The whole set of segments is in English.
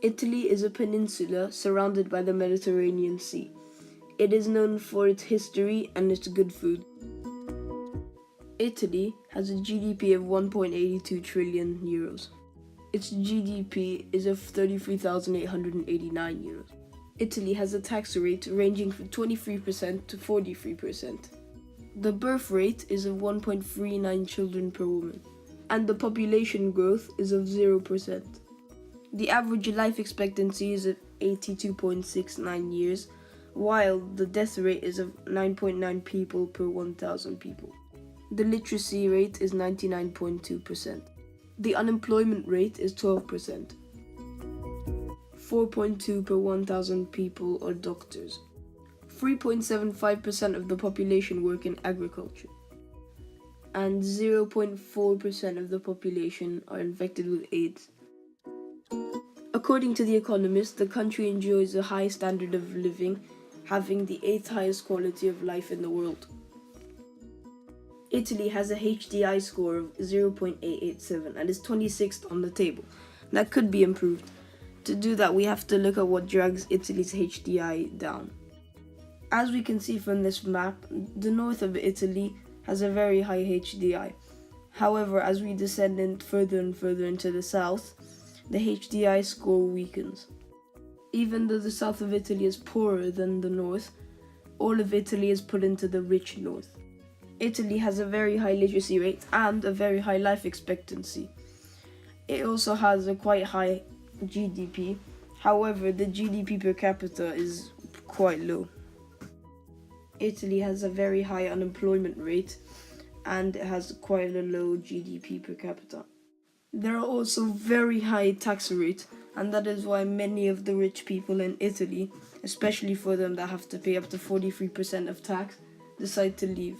Italy is a peninsula surrounded by the Mediterranean Sea. It is known for its history and its good food. Italy has a GDP of 1.82 trillion euros. Its GDP is of 33,889 euros. Italy has a tax rate ranging from 23% to 43%. The birth rate is of 1.39 children per woman, and the population growth is of 0%. The average life expectancy is of 82.69 years, while the death rate is of 9.9 people per 1,000 people. The literacy rate is 99.2%. The unemployment rate is 12%. 4.2 per 1,000 people are doctors. 3.75% of the population work in agriculture. And 0.4% of the population are infected with AIDS. According to The Economist, the country enjoys a high standard of living, having the 8th highest quality of life in the world. Italy has a HDI score of 0.887 and is 26th on the table. That could be improved. To do that, we have to look at what drags Italy's HDI down. As we can see from this map, the north of Italy has a very high HDI. However, as we descend further and further into the south, the HDI score weakens. Even though the south of Italy is poorer than the north, all of Italy is put into the rich north. Italy has a very high literacy rate and a very high life expectancy. It also has a quite high GDP. However, the GDP per capita is quite low. Italy has a very high unemployment rate and it has quite a low GDP per capita. There are also very high tax rates, and that is why many of the rich people in Italy, especially for them that have to pay up to 43% of tax, decide to leave.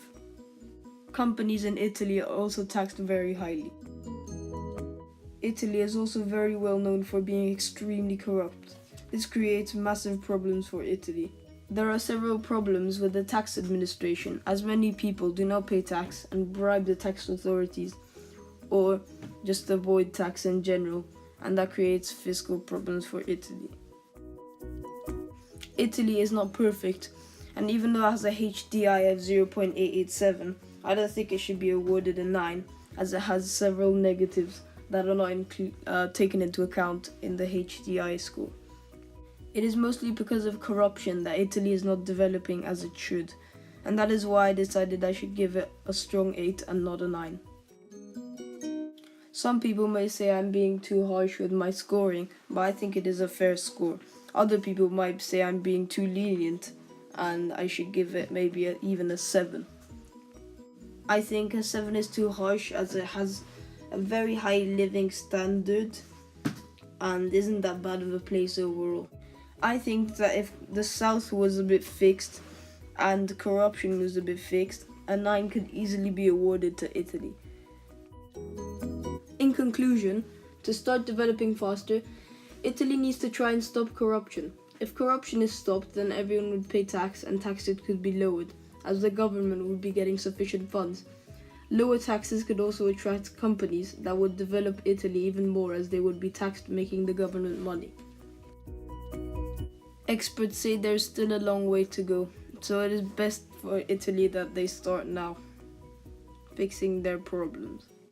Companies in Italy are also taxed very highly. Italy is also very well known for being extremely corrupt. This creates massive problems for Italy. There are several problems with the tax administration, as many people do not pay tax and bribe the tax authorities, or just avoid tax in general, and that creates fiscal problems for Italy. Italy is not perfect, and even though it has a HDI of 0.887, I don't think it should be awarded a 9, as it has several negatives that are not taken into account in the HDI score. It is mostly because of corruption that Italy is not developing as it should, and that is why I decided I should give it a strong 8 and not a 9. Some people may say I'm being too harsh with my scoring, but I think it is a fair score. Other people might say I'm being too lenient, and I should give it maybe even a 7. I think a 7 is too harsh, as it has a very high living standard and isn't that bad of a place overall. I think that if the south was a bit fixed and corruption was a bit fixed, a 9 could easily be awarded to Italy. In conclusion, to start developing faster, Italy needs to try and stop corruption. If corruption is stopped, then everyone would pay tax and taxes could be lowered, as the government would be getting sufficient funds. Lower taxes could also attract companies that would develop Italy even more, as they would be taxed, making the government money. Experts say there's still a long way to go, so it is best for Italy that they start now, fixing their problems.